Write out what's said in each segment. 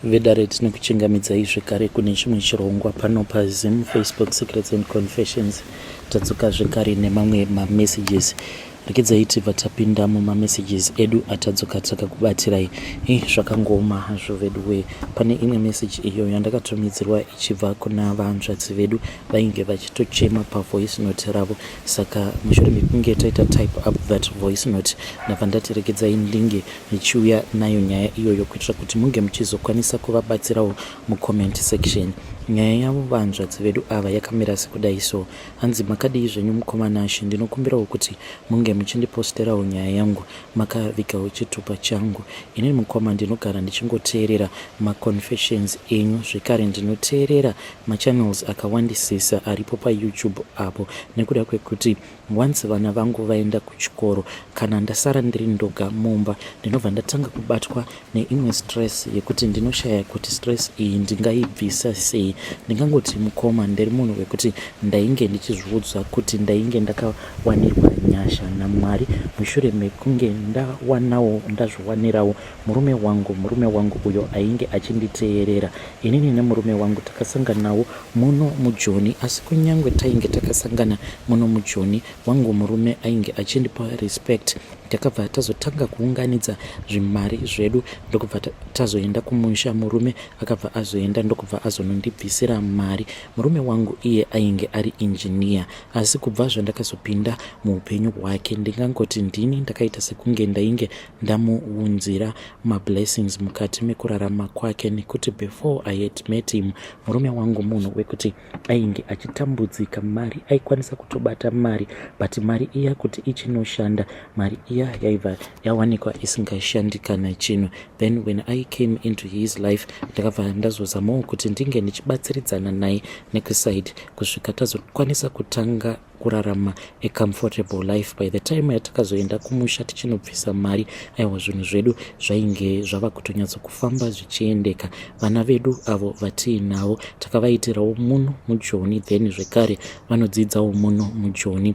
Vedare tinokuchingamidzai zvekare kune chimwe chirongwa pano paZim Facebook Secrets and Confessions. Tadzoka zvekare nemamwe mamessages. Rekedzai tibva tapinda mumamessages edu atadzoka takakubatirai. Zvakangoma hazvo veduwe. Pane imwe message iyo yandakatumidzirwa ichibva kuna vahanzvadzi vedu vainge vachitochema pavoice note ravo. Saka mushure mekunge taita type up that voice note, ndabva ndati rekedzai ndinge nichiuya nayo nyaya iyoyo kuitira kuti munge muchizokwanisa kuvabatsirawo mucomment section. Nyaya yavo vahanzvadzi vedu ava yakamira sekudai so. Hanzi makadii zvenyu mukomana She, ndinokumbirawo kuti munge muchindiposterawo nyaya yangu makavikawo chitupa changu. Inini mukoma ndinogara ndichingoteerera maconfessions enyu, zvekare ndinoteerera machannels akawandisisa aripo paYouTube apo, nekuda kwekuti once vana vangu vaenda kuchikoro kana ndasara ndiri ndoga mumba, ndinobva ndatanga kubatwa neimwe stress yekuti ndinoshaya kuti stress iyi ndingaibvisa sei. Ndingangoti mukoma ndiri munhu wekuti ndainge ndichizviudzwa kuti ndainge ndakawanirwa nyasha naMwari mushure mekunge ndazviwanirawo murume wangu uyo ainge achinditeerera. Inini nemurume wangu takasanganawo muno muJoni, asi kunyangwe tainge takasangana muno muJoni, wangu murume ainge achindipa respect. Takabva tazotanga kuunganidza zvimari zvedu ndokubva tazoenda kumusha. Murume akabva azoenda ndokubva azonondibvisira mari. Murume wangu iye ainge ari engineer, asi kubva zvandakazopinda muupenyu hwake ndingangoti ndini ndakaita sekunge ndainge ndamuunzira mablessings mukati mekurarama kwake, nekuti before I had met him, murume wangu munhu wekuti ainge achitambudzika. Mari aikwanisa kutobata mari, but mari iya kuti ichinoshanda, mari iya yaibva yawanikwa isingashandi kana chino. Then when I came into his life, ndakabva ndazozamawo kuti ndinge ndichibatsiridzana naye nekuside kusvika tazokwanisa kutanga kurarama a comfortable life. By the time yatakazoenda kumusha tichinobvisa mari, aiwa zvinhu zvedu zvainge zvava kutonyatsokufamba zvichiendeka. Vana vedu avo vatiinavo takavaitirawo muno muJoni, then zvekare vanodzidzawo muno muJoni.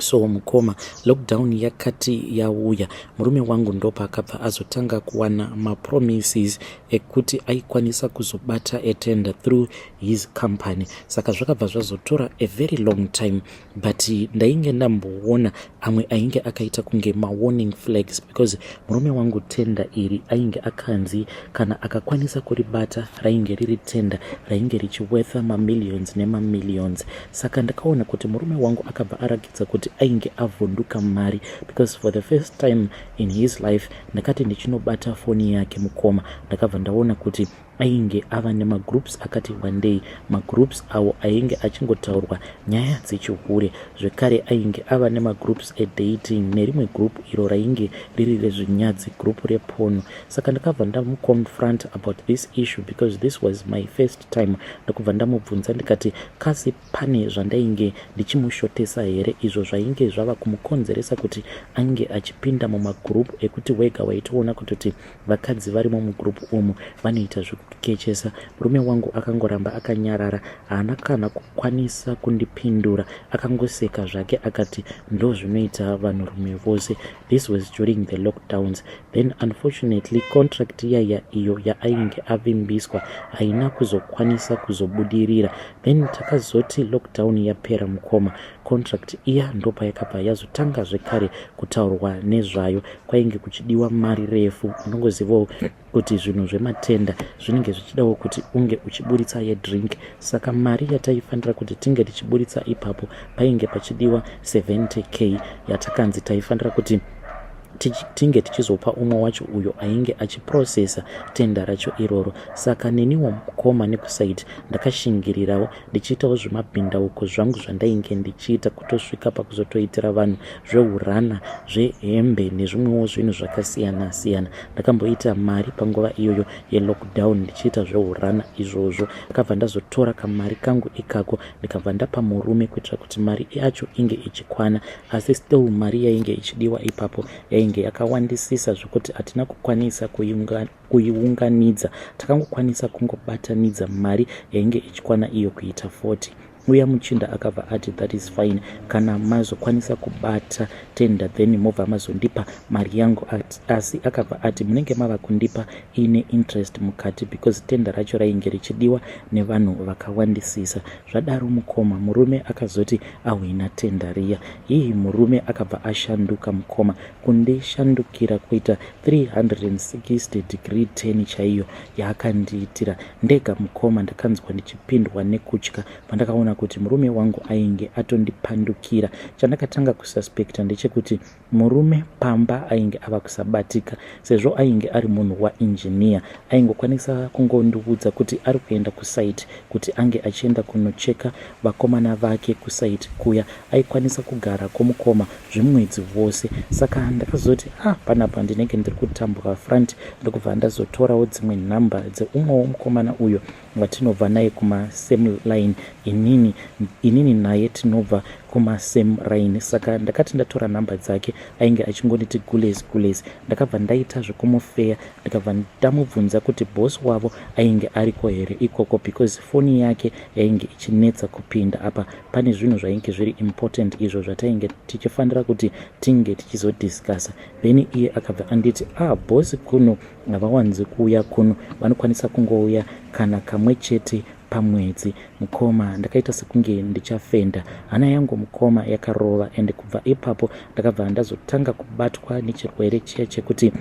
So mukoma, lockdown yakati yauya, murume wangu ndopa akabva azotanga kuwana mapromises ekuti aikwanisa kuzobata a tender through his company. Saka zvakabva zvazotora a very long time, but ndainge ndamboona amwe ainge akaita kunge warning flags, because murume wangu tenda iri ainge akanzi kana akakwanisa kuribata rainge riri tenda rainge richiwetha mamillions nemamillions. Saka ndakaona kuti murume wangu akabva arakidza kuti ainge avhunduka mari, because for the first time in his life ndakati ndichinobata foni yake mukoma, ndakabva ndaona kuti ainge ava nemagroups akati wandei, magroups awo ainge achingotaurwa nyaya dzechihure. Zvekare ainge ava nemagroups edating nerimwe group iro rainge riri rezvinyadzi, group repono. Saka ndakabva ndamuconfront about this issue, because this was my first time. Ndakubva ndamubvunza ndikati kasi pane zvandainge ndichimushotesa here, izvo zvainge zvava kumukonzeresa kuti ange achipinda mumagroup ekuti wega waitoona kutoti vakadzi varimo mugroup umu vanoita zvekukechesa. Murume wangu akangoramba akanyarara, haana kana kukwanisa kundipindura, akangoseka zvake akati ndo zvinoita vanhurume vose. This was during the lockdowns. Then unfortunately contract yaya iyo yainge avimbiswa haina kuzokwanisa kuzobudirira. Then takazoti lockdown yapera mukoma, contract iya ndopa yakabva yazotanga zvekare kutaurwa nezvayo. Kwainge kuchidiwa mari refu, unongozivawo kuti zvinhu zvematenda zvinenge zvichidawo kuti unge uchiburitsa yedrink. Saka mari yataifanira kuti tinge tichiburitsa ipapo painge pachidiwa 70k yatakanzi taifanira kuti tinge tichizopa umwe wacho uyo ainge achiprocessa tenda racho iroro. Saka neniwo mukoma nekusaiti ndakashingirirawo ndichiitawo zvemabhindauko zvangu zvandainge ndichiita kutosvika pakuzotoitira vanhu zveurana, zvehembe nezvimwewo zvinhu zvakasiyana siyana. Ndakamboita mari panguva iyoyo yelockdown ndichiita zveurana izvozvo. Ndakabva ndazotora kamari kangu ikako ndikabva ndapa murume kuitira kuti mari yacho inge ichikwana, asi still mari yainge ichidiwa ipapo yainge yakawandisisa zvekuti hatina kukwanisa kuiunganidza. Takangokwanisa kungobatanidza mari yainge ichikwana iyo kuita 40. uya muchinda akabva ati that is fine, kana mazokwanisa kubata tenda then mobva mazondipa mari yangu. Asi akabva ati munenge mava kundipa ine interest mukati because tenda racho rainge richidiwa nevanhu vakawandisisa. Zvadaro mukoma murume akazoti ahwina tenda riya. Hii murume akabva ashanduka mukoma kundishandukira kuita 360 degree turn chaiyo yaakandiitira ndega mukoma. Ndakanzwa ndichipindwa nekutya pandakaona kuti murume wangu ainge atondipandukira. Chandakatanga kususpekta ndechekuti murume pamba ainge ava kusabatika, sezvo ainge ari munhu wainjiniya. Aingokwanisa kungondiudza kuti ari kuenda kusaiti kuti ange achienda kunocheka vakomana vake kusaiti kuya. Aikwanisa kugara komukoma zvimwedzi vose. Saka ndakazoti panapa ndinenge ndiri kutambwa front, ndokubva ndazotorawo dzimwe nhamba dzeumwewo mukomana uyo watinobva naye kumasame line. Inini naye tinobva kumasame line. Saka ndakati ndatora nhamba dzake ainge achingonditi gulezi. Ndakabva ndaita zvekumufeya, ndikabva ndamubvunza kuti bosi wavo ainge ariko here ikoko because foni yake yainge ichinetsa kupinda. Apa pane zvinhu zvainge zviri important izvo zvatainge tichifanira kuti tinge tichizodiscussa. Then iye akabva anditi bosi kuno havawanzi kuuya kuno, vanokwanisa kungouya kana kamwe chete pamwedzi. Mukoma ndakaita sekunge ndichafenda, hana yangu mukoma yakarova. And kubva ipapo ndakabva ndazotanga kubatwa nechirwere chiya chekuti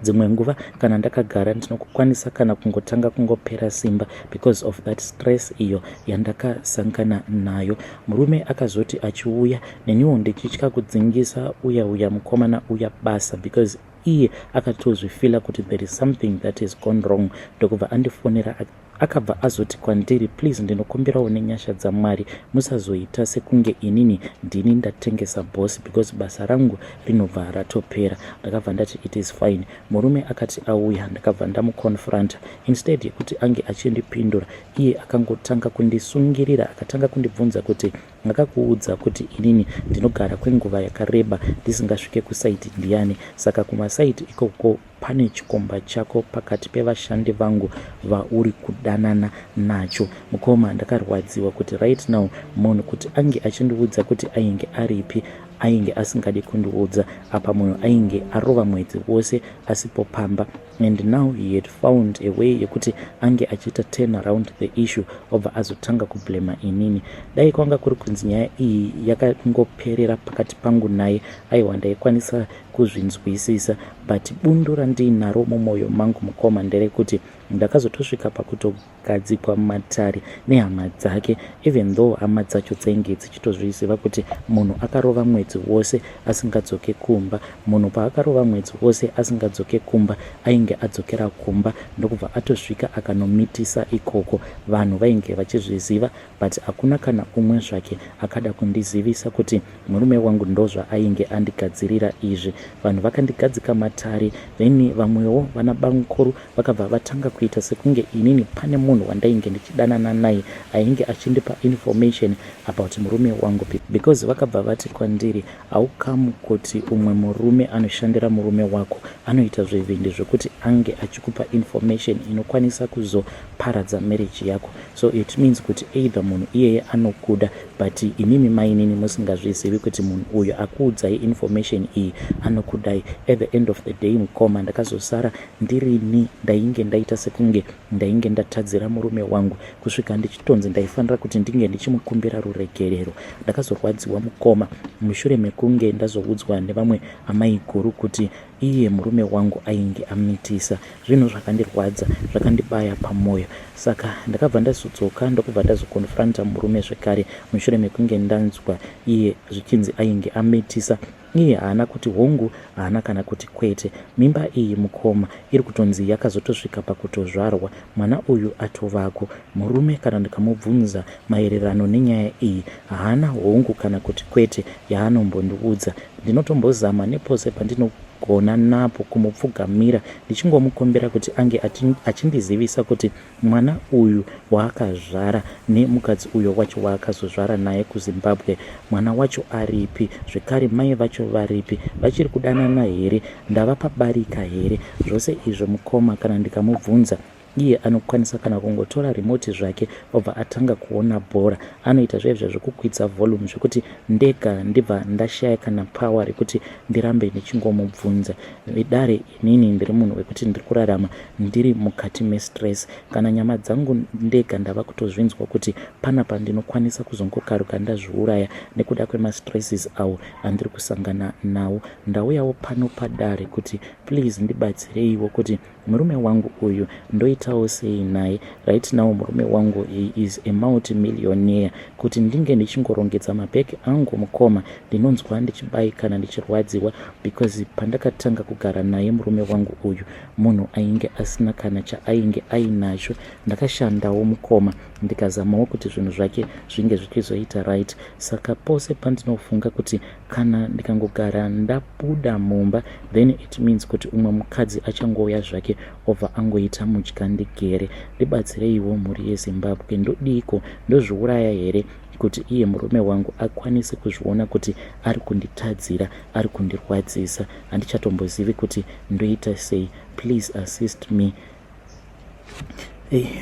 dzimwe nguva kana ndakagara ndinokwanisa kana kungotanga kungopera simba because of that stress iyo yandakasangana nayo. Murume akazoti achiuya neniwo ndichitya kudzingisa uya mukomana uya basa because iye akatozvifila kuti there is something that is gone wrong. Ndokubva andifonera akabva azoti kwandiri please ndinokumbirawo nenyasha dzaMwari musazoita sekunge inini ndini ndatengesa bosi because basa rangu rinobva ratopera. Ndakabva ndati it is fine. Murume akati auya ndakabva ndamuconfronta. Instead yekuti ange achindipindura, iye akangotanga kundisungirira, akatanga kundibvunza kuti ndakakuudza kuti inini ndinogara kwenguva yakareba ndisingasvike kusaiti ndiani. Saka kumasaiti ikoko pane chikomba chako pakati pevashandi vangu vauri kudanana nacho. Mukoma ndakarwadziwa kuti right now munhu kuti ange achindiudza kuti ainge aripi ainge asingadi kundiudza. Apa munhu ainge arova mwedzi wose asipo pamba. And now he had found a way yekuti ange achita turn around the issue obva azotanga kublema inini. Dai kwanga kuri kunzi nyaya iyi yakangoperera pakati pangu naye aiwa ndaikwanisa kuzvinzwisisa, but bundo randinaro mumwoyo mangu mukoma nderekuti ndakazotosvika pakutogadzikwa matare nehama dzake, even though hama dzacho dzainge dzichitozviziva kuti munhu akarova mwedzi wose asingadzoke kumba. Munhu paakarova mwedzi wose asingadzoke kumba ainge adzokera kumba ndokubva atosvika akanomitisa ikoko. Vanhu vainge vachizviziva, but hakuna kana umwe zvake akada kundizivisa kuti murume wangu ndozva ainge andigadzirira izvi. Vanhu vakandigadzika matare, then vamwewo vana bamukuru vakabva vatanga kuita sekunge inini pane munhu wandainge ndichidanana naye ainge achindipa information about murume wangu because vakabva vati kwandiri haukamu kuti umwe murume anoshandira murume wako anoita zvivindi zvokuti ange achikupa information inokwanisa kuzoparadza marriage yako. So it means kuti either munhu iyeye anokuda but inimi mainini musingazvizivi kuti munhu uyo akuudzai information iyi anokudai. At the end of the day mukoma ndakazosara ndirini ndainge ndaita sekunge ndainge ndatadzira murume wangu kusvika ndichitonzi ndaifanira kuti ndinge ndichimukumbira ruregerero. Ndakazorwadziwa mukoma mushure mekunge ndazoudzwa nevamwe amai guru kuti iye murume wangu ainge amitisa. Zvinhu zvakandirwadza, zvakandibaya pamwoyo. Saka ndakabva ndazodzoka ndokubva ndazokonfronta murume zvekare mushure mekunge ndanzwa iye zvichinzi ainge amitisa. Iye haana kuti hongu, haana kana kuti kwete. Mimba iyi mukoma iri kutonzi yakazotosvika pakutozvarwa, mwana uyu atovako. Murume kana ndikamubvunza maererano nenyaya iyi haana hongu kana kuti kwete yaanombondiudza. Ndinotombozama nepose pandinogona napo kumupfugamira ndichingomukombera kuti ange achindizivisa kuti mwana uyu waakazvara nemukadzi uyo wacho waakazozvara naye kuZimbabwe mwana wacho aripi, zvekare mai vacho varipi, vachiri kudanana here, ndavapabarika here. Zvose izvo mukoma kana ndikamubvunza iye anokwanisa kana kungotora remote zvake obva atanga kuona bhora. Anoita zvaizvo zvekukwidza volume zvekuti ndega ndibva ndashaya kana power rekuti ndirambe ndichingomubvunza. Vedare inini ndiri munhu wekuti ndiri kurarama ndiri mukati mestress. Kana nyama dzangu ndega ndava kutozvinzwa kuti panapa ndinokwanisa kuzongokaruka ndazviuraya nekuda kwemastresses awo andiri kusangana nawo. Ndauyawo pano padare kuti please ndibatsireiwo kuti murume wangu uyu ndoitawo sei naye. Right now murume wangu he is a multi-millionaire. Kuti ndinge ndichingorongedza mabhegi angu mukoma ndinonzwa ndichibayikana ndichirwadziwa because pandakatanga kugara naye murume wangu uyu munhu ainge asina kana chaainge ainacho. Ndakashandawo mukoma ndikazamawo kuti zvinhu zvake zvinge zvichizoita right. Saka pose pandinofunga kuti kana ndikangogara ndabuda mumba then it means kuti umwe mukadzi achangouya zvake obva angoita mutya ndigere. Ndibatsireiwo mhuri yeZimbabwe. Ndodiko ndozviuraya here kuti iye murume wangu akwanise kuzviona kuti ari kunditadzira, ari kundirwadzisa. Handichatombozivi kuti ndoita sei. Please assist me.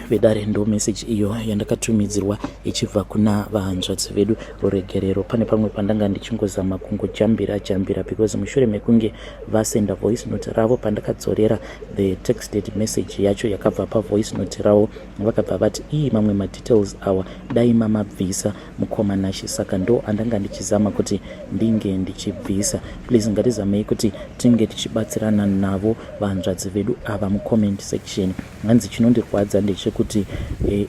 Vedare ndo message iyo yandakatumidzirwa ichibva kuna vahanzvadzi vedu ruregerero. Pane pamwe pandanga ndichingozama kungojambira because mushure mekunge vasenda voice note ravo pandakadzorera the texted message yacho yakabva pavoice note ravo vakabva vati mamwe madetails awa dai mamabvisa mukoma nashi. Saka ndo andanga ndichizama kuti ndinge ndichibvisa. Please ngatizamei kuti tinge tichibatsirana navo vahanzvadzi vedu ava mucomment section. Hanzi chinondirwadza ndechekuti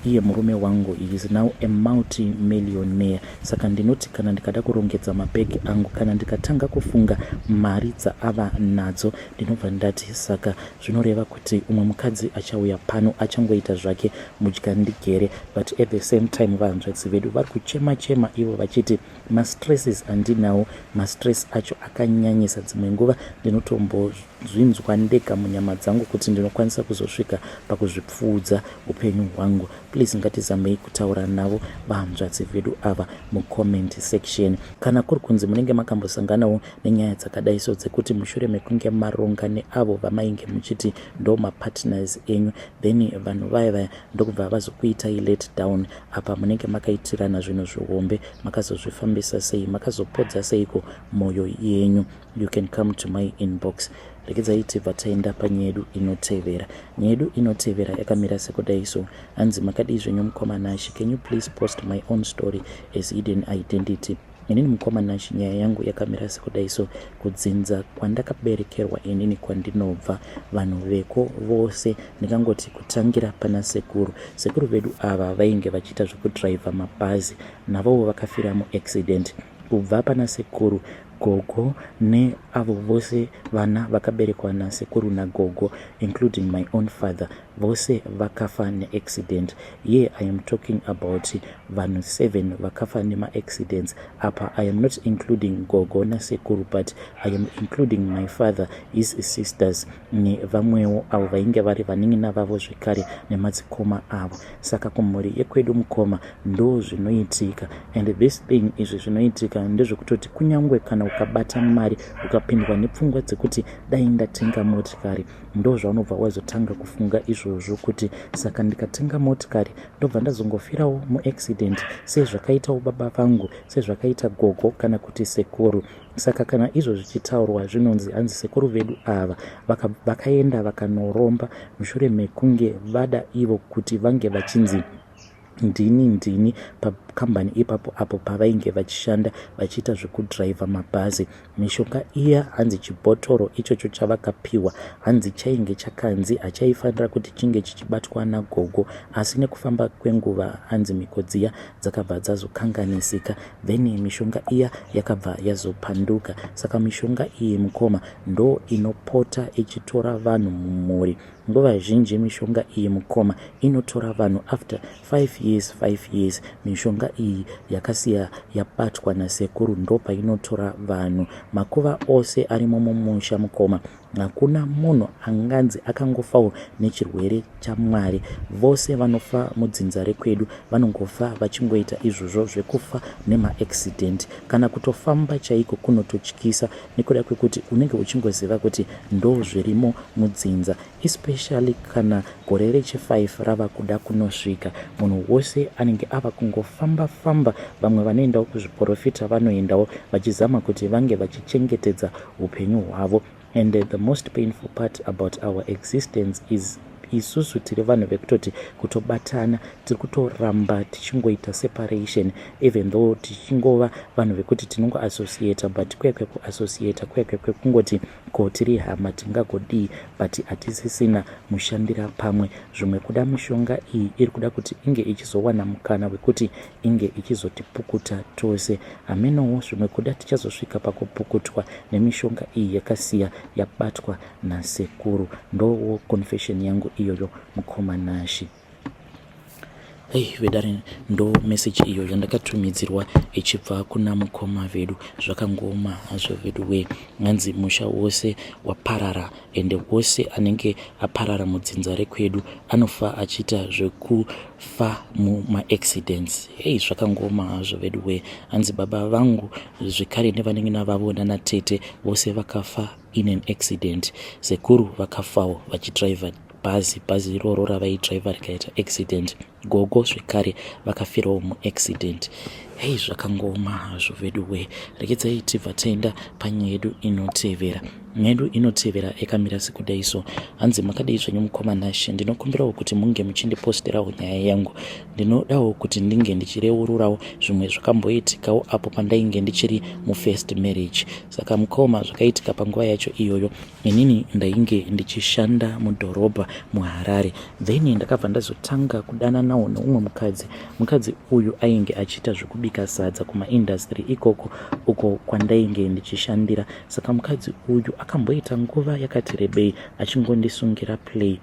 iye murume wangu is now a multi-millionaire. Saka ndinoti kana ndikada kurongedza mabhegi angu, kana ndikatanga kufunga mari dzaava nadzo, ndinobva ndati saka zvinoreva kuti umwe mukadzi achauya pano achangoita zvake mudya ndigere. But at the same time vahanzvadzi vedu vari kuchema ivo vachiti mastresses andinawo, mastress acho akanyanyisa. Dzimwe nguva ndinotombozvinzwa ndega munyama dzangu kuti ndinokwanisa kuzosvika pakuzvipfuudza upenyu hwangu. Please ngatizamei kutaura navo vahanzvadzi vedu ava mucomment section. Kana kuri kunzi munenge makambosanganawo nenyaya dzakadai so dzekuti mushure mekunge maronga neavo vamainge muchiti ndo mapartners enyu, then vanhu vaya ndokubva vazokuitai let down. Apa munenge makaitirana zvinhu zvihombe, makazozvifambisa sei, makazopodza seiko moyo yenyu. You can come to my inbox. Rekedzaiti vataenda panyedu inotevera. Nyedu inotevera yakamira sekudai so. Hanzi makadi zvenyu mukoma nashi. Can you please post my own story as hidden identity? Inini mukoma nashi nyaya yangu yakamira sekudai so. Kudzinza kwandakaberekerwa inini kwandinobva, vanhu veko vose ndikangoti kutangira pana sekuru. Sekuru vedu ava vainge vachiita zvekudriva mabhazi, navowo vakafira muaccident. Kubva pana sekuru, gogo ne avo vose vana vakaberekwa nasekuru nagogo including my own father vose vakafa neaccident. Here I am talking about vanhu 7 vakafa nema-accidents. Apa I am not including gogo nasekuru, but I am including my father, his sisters nevamwewo avo vainge vari vanin'ina vavo zvekare nemadzikoma avo. Saka kumhuri yekwedu mukoma ndo zvinoitika, and this thing izvi zvinoitika ndezvekutoti kunyangwe kana ukabata mari ukapindwa nepfungwa dzekuti dai ndatenga motikari, ndo zvaunobva wazotanga kufunga izvozvo kuti saka ndikatenga motikari ndobva ndazongofirawo muaccident sezvakaitawo baba vangu, sezvakaita gogo kana kuti sekuru. Saka kana izvo zvichitaurwa zvinonzi hanzi sekuru vedu ava vakaenda vakanoromba mushure mekunge vada ivo kuti vange vachinzi ndini pakambani ipapo apo pavainge vachishanda vachiita zvekudhiraivha mabhazi. Mishonga iya hanzi chibhotoro ichocho chavakapiwa hanzi chainge chakanzi hachaifanira kuti chinge chichibatwa nagogo, asi nekufamba kwenguva hanzi mikodziya dzakabva dzazokanganisika, then mishonga iya yakabva yazopanduka. Saka mishonga iyi mukoma ndo inopota ichitora vanhu mumhuri. Nguva zhinji mishonga iyi mukoma inotora vanhu after 5 years mishonga iyi yakasiya yabatwa nasekuru ndo painotora vanhu. Makuva ose arimo mumusha mukoma hakuna munhu anganzi akangofawo nechirwere chaMwari. Vose vanofa mudzinza rekwedu vanongofa vachingoita izvozvo zvekufa nemaaccident kana kutofamba chaiko kunototyisa nekuda kwekuti unenge uchingoziva kuti ndo zvirimo mudzinza, especially kana gore rechi5 rava kuda kunosvika. Munhu wose anenge ava kungofamba-famba, vamwe vanoendawo kuzviprofita vanoendawo vachizama kuti vange vachichengetedza upenyu hwavo. And the most painful part about our existence is isusu tiri vanhu vekutoti kutobatana tiri kutoramba tichingoita separation, even though tichingova vanhu vekuti tinongoassociata, but kwekwe kuassociata kwekwe kungoti ko tiri hama tingagodii, but hatisisina mushandira pamwe. Zvimwe kuda mishonga iyi iri kuda kuti inge ichizowana mukana wekuti inge ichizotipukuta tose. Hamenowo zvimwe kuda tichazosvika pakupukutwa nemishonga iyi yakasiya yabatwa nasekuru. Ndowo confession yangu iyoyo mukomanashi. Vedare ndo message iyo yandakatumidzirwa ichibva kuna mukoma vedu. Zvakangoma hazvo vedu we, nganzi musha wose waparara, ende wose anenge aparara mudzinza rekwedu anofa achiita zvekufa mumaaccidents. Zvakangoma hazvo vedu we, hanzi baba vangu zvekare nevanenge navavona natete vose vakafa in an accident. Sekuru vakafawo vachidriva bhazi iroro ravaidriva rikaita accident. Gogo zvekare vakafirawo muaccident. Zvakangoma hazvo vedu we. Rekedzai tibva taenda panyaya yedu inotevera. Nyaya yedu inotevera yakamira sekudai so. Hanzi makadai zvenyu mukomanashi, ndinokumbirawo kuti munge muchindiposterawo nyaya yangu. Ndinodawo kuti ndinge ndichireururawo zvimwe zvakamboitikawo apo pandainge ndichiri mufirst marriage. Saka mukoma zvakaitika panguva yacho iyoyo, inini ndainge ndichishanda mudhorobha muHarare. Then ndakabva ndazotanga kudana nawo neumwe mukadzi uyu ainge achiita zvekubika sadza kumaindustry ikoko uko kwandainge ndichishandira. Saka mukadzi uyu akamboita nguva yakati rebei achingondisungira play.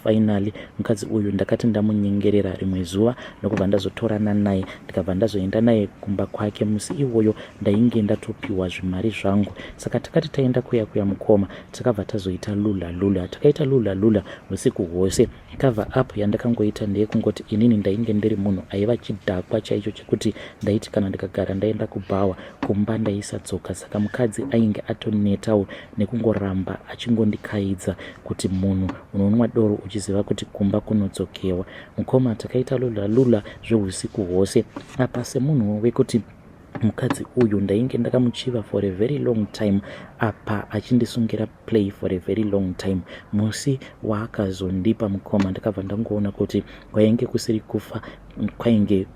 Finally mukadzi uyu ndakati ndamunyengerera rimwe zuva ndokubva ndazotorana naye ndikabva ndazoenda naye kumba kwake. Musi iwoyo ndainge ndatopiwa zvimari zvangu. Saka takati taenda kuya mukoma takabva tazoita lula. Takaita lula usiku hwose. Cover up yandakangoita ndeyekungoti inini ndainge ndiri munhu aiva chidhakwa chaicho chekuti ndaiti kana ndikagara ndaenda kubhawa kumba ndaisadzoka. Saka mukadzi ainge atonetawo nekungoramba achingondikaidza kuti munhu unonwa doro uchiziva kuti kumba kunodzokewa. Mukoma takaita lula zveusiku hwose. Apa semunhu wekuti mukadzi uyu ndainge ndakamuchiva for a very long time, apa achindisungira play for a very long time. Musi waakazondipa mukoma ndakabva ndangoona kuti kwainge kusiri kufa, kwainge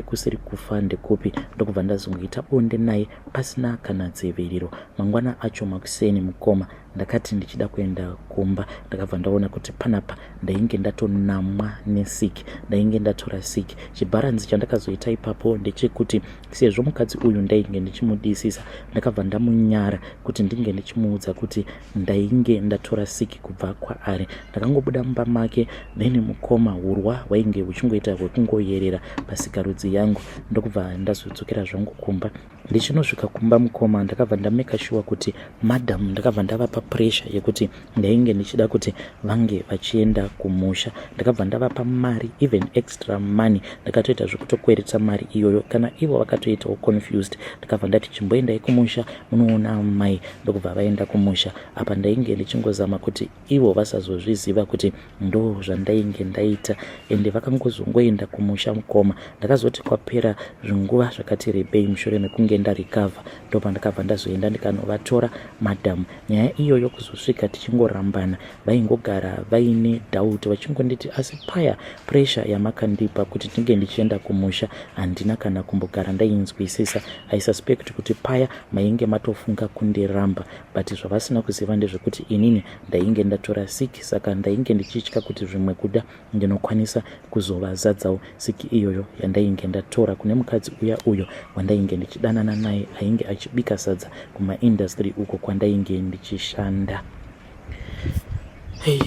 kusiri kufa ndekupi. Ndokubva ndazongoita bonde naye pasina kana dziviriro. Mangwana acho makuseni mukoma ndakati ndichida kuenda kumba, ndakabva ndaona kuti panapa ndainge ndatonamwa nesiki, ndainge ndatora siki. Chibharanzi chandakazoita ipapo ndechekuti sezvo mukadzi uyu ndainge ndichimudisisa, ndakabva ndamunyara kuti ndinge ndichimuudza kuti ndainge ndatora siki kubva kwaari. Ndakangobuda mumba make, then mukoma urwa wainge uchingoita hwekungoyerera pasikarudzi yangu. Ndokubva ndazodzokera zvangu kumba. Ndichinosvika kumba mukoma ndakabva ndameka sure kuti madam ndakabva ndavapa pressure yekuti ndainge ndichida kuti vange vachienda kumusha. Ndakabva ndavapa mari, even extra money. Ndakatoita zvekutokweretsa mari iyoyo kana ivo vakatoitawo confused. Ndakabva ndati chimboendai kumusha munoona mai. Ndokubva vaenda kumusha. Apa ndainge ndichingozama kuti ivo vasazozviziva kuti ndo zvandainge ndaita. Ende vakangozongoenda kumusha mukoma. Ndakazoti kwapera zvinguva zvakati rebei mushure mekunge ndarikavha, ndopa ndakabva ndazoenda ndikanovatora madam. Nyaya iyoyo kuzosvika tichingorambana, vaingogara vaine doubt vachingonditi asi paya pressure yamakandipa kuti ndinge ndichienda kumusha handina kana kumbogara ndainzwisisa. I suspect kuti paya mainge matofunga kundiramba, but zvavasina kuziva ndezvekuti inini ndainge ndatora siki. Saka ndainge ndichitya kuti zvimwe kuda ndinokwanisa kuzovazadzawo siki iyoyo yandainge ndatora kune mukadzi uyo wandainge ndichidanana naye ainge achibika sadza kumaindustry uko kwandainge ndichishanda.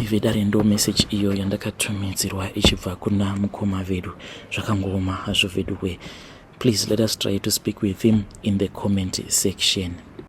Vedare ndo message iyo yandakatumidzirwa ichibva kuna mukoma vedu. Zvakangoma hazvo vedu we. Please let us try to speak with him in the comment section.